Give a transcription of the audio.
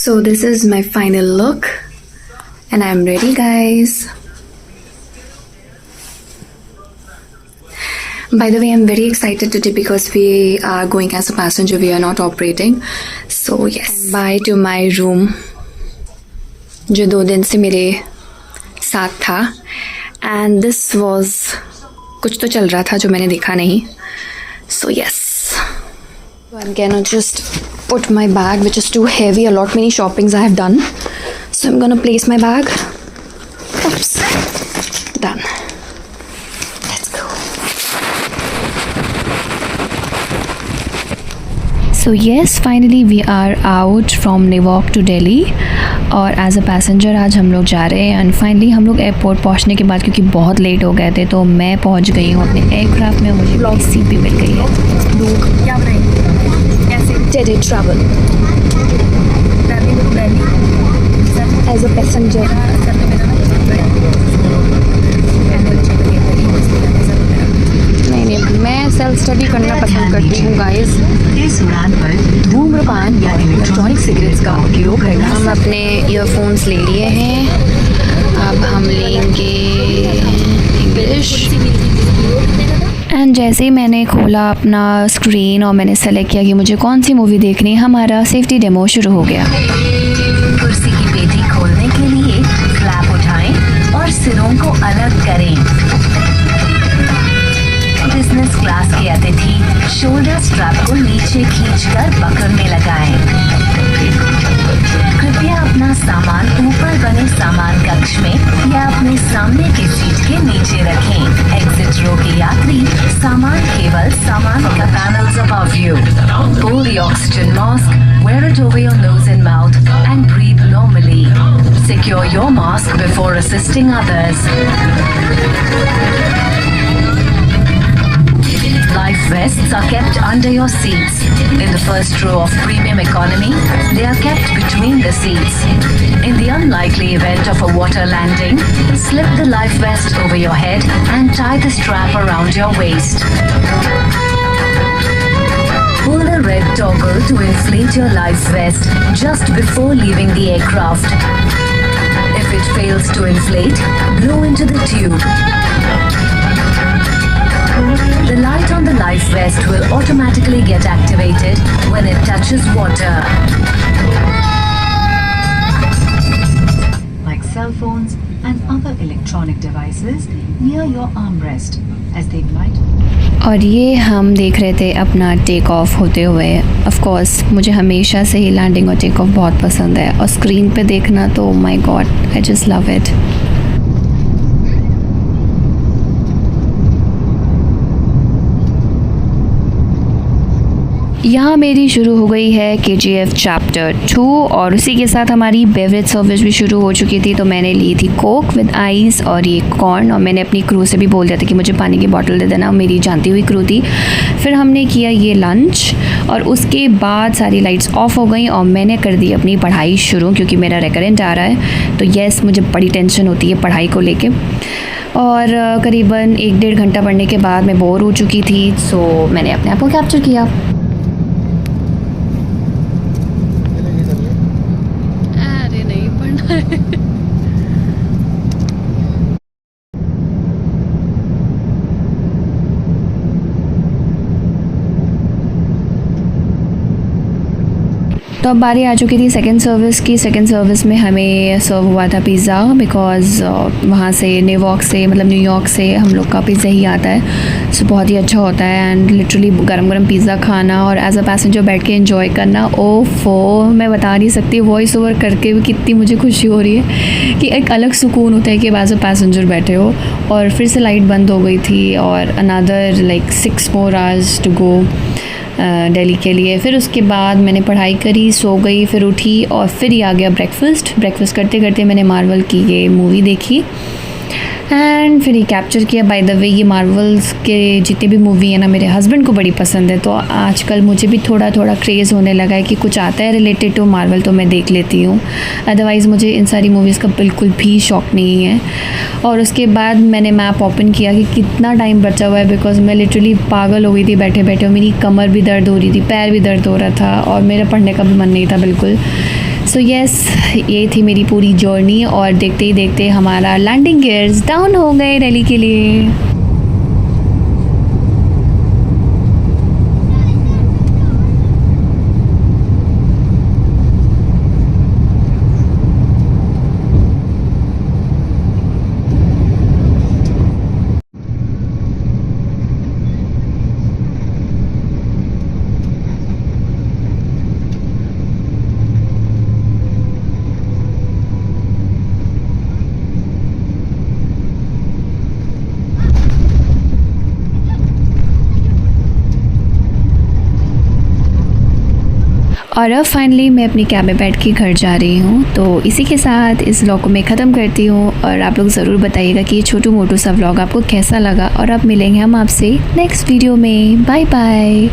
So this is my final look and I'm ready, guys. By the way, I'm very excited today because we are going as a passenger, we are not operating. So yes, bye to my room जो 2 दिन से मेरे साथ था, and this was कुछ तो चल रहा था जो मैंने देखा नहीं. So yes, I'm gonna just put my bag, which is too heavy. A lot many shoppings I have done, so I'm gonna place my bag. Oops, done. Let's go. So yes, finally we are out from Newark to Delhi. और as a passenger आज हम लोग जा रहे हैं. And finally हम लोग airport पहुंचने के बाद, क्योंकि बहुत लेट हो गए थे, तो मैं पहुंच गई हूँ अपने एयरक्राफ्ट में. मुझे ब्लॉग सीट भी मिल गई है. लोग क्या बनाएंगे, कैसे daily travel as a passenger. नहीं, मैं सेल्फ स्टडी करना पसंद करती हूँ गाइस. इस उड़ान पर धूम्रपान या इलेक्ट्रॉनिक सिगरेट्स का उपयोग करना. हम अपने ईयरफोन्स ले लिए हैं, अब हम लेंगे इंग्लिश. एंड जैसे ही मैंने खोला अपना स्क्रीन और मैंने सेलेक्ट किया कि मुझे कौन सी मूवी देखनी है, हमारा सेफ्टी डेमो शुरू हो गया. कुर्सी की पेटी खोलने के लिए फ्लैप उठाएं और सिरों को अलग करें. बिजनेस क्लास के अतिथि शोल्डर स्ट्रैप को नीचे खींचकर बकर में लगाएं. कृपया अपना सामान ऊपर बने सामान कक्ष में या अपने सामने की सीट के नीचे रखें. एग्जिट रो के यात्री सामान केवल सामान का panels above you. Pull the oxygen mask, wear it over your nose and mouth and breathe normally. Secure your mask before assisting others. Life vests are kept under your seats. In the first row of premium economy, they are kept between the seats. In the unlikely event of a water landing, slip the life vest over your head and tie the strap around your waist. Pull the red toggle to inflate your life vest just before leaving the aircraft. If it fails to inflate, blow into the tube. The light on the life vest will automatically get activated when it touches water. Like cell phones and other electronic devices near your armrest as they might. और ये हम देख रहे थे अपना take off होते हुए. Of course मुझे हमेशा से ही लैंडिंग और टेक ऑफ बहुत पसंद है, और स्क्रीन पे देखना तो my God, I just love it. यहाँ मेरी शुरू हो गई है KGF चैप्टर 2, और उसी के साथ हमारी बेवरेज सर्विस भी शुरू हो चुकी थी. तो मैंने ली थी कोक विद आइस और ये कॉर्न, और मैंने अपनी क्रू से भी बोल दिया था कि मुझे पानी की बोतल दे देना, मेरी जानती हुई क्रू थी. फिर हमने किया ये लंच, और उसके बाद सारी लाइट्स ऑफ हो गई और मैंने कर दी अपनी पढ़ाई शुरू, क्योंकि मेरा रेकरेंट आ रहा है. तो येस, मुझे बड़ी टेंशन होती है पढ़ाई को लेके. और करीबन 1-1.5 घंटा पढ़ने के बाद मैं बोर हो चुकी थी, सो मैंने अपने आप को कैप्चर किया. तो अब बारी आ चुकी थी सेकंड सर्विस की. सेकंड सर्विस में हमें सर्व हुआ था पिज़्ज़ा, बिकॉज़ वहाँ से न्यूयॉर्क से, मतलब न्यूयॉर्क से हम लोग का पिज़्ज़ा ही आता है. सो बहुत ही अच्छा होता है. एंड लिटरली गरम गरम पिज़्ज़ा खाना और एज अ पैसेंजर बैठ के एंजॉय करना, ओफो, मैं बता नहीं सकती वॉइस ओवर करके भी कितनी मुझे खुशी हो रही है कि एक अलग सुकून होता है कि एज अ पैसेंजर बैठे हो. और फिर से लाइट बंद हो गई थी और another like 6 more hours to go Delhi के लिए. फिर उसके बाद मैंने पढ़ाई करी, सो गई, फिर उठी और फिर ही आ गया ब्रेकफास्ट करते करते मैंने मार्वल की ये मूवी देखी एंड फिर ये कैप्चर किया. बाय द वे, ये मार्वल्स के जितने भी मूवी है ना, मेरे हस्बैंड को बड़ी पसंद है, तो आजकल मुझे भी थोड़ा थोड़ा क्रेज़ होने लगा है कि कुछ आता है रिलेटेड टू मार्वल तो मैं देख लेती हूँ. अदरवाइज़ मुझे इन सारी मूवीज़ का बिल्कुल भी शौक़ नहीं है. और उसके बाद मैंने मैप ओपन किया कि कितना टाइम बचा हुआ है, बिकॉज़ मैं लिटरली पागल हो गई थी बैठे बैठे, और मेरी कमर भी दर्द हो रही थी, पैर भी दर्द हो रहा था, और मेरा पढ़ने का भी मन नहीं था बिल्कुल. सो यस, ये थी मेरी पूरी जर्नी और देखते ही देखते हमारा लैंडिंग गियर्स डाउन हो गए दिल्ली के लिए। और अब फाइनली मैं अपनी कैब में बैठ के घर जा रही हूँ। तो इसी के साथ इस व्लॉग को मैं ख़त्म करती हूँ और आप लोग ज़रूर बताइएगा कि ये छोटू मोटू सा व्लॉग आपको कैसा लगा। और अब मिलेंगे हम आपसे नेक्स्ट वीडियो में। Bye bye.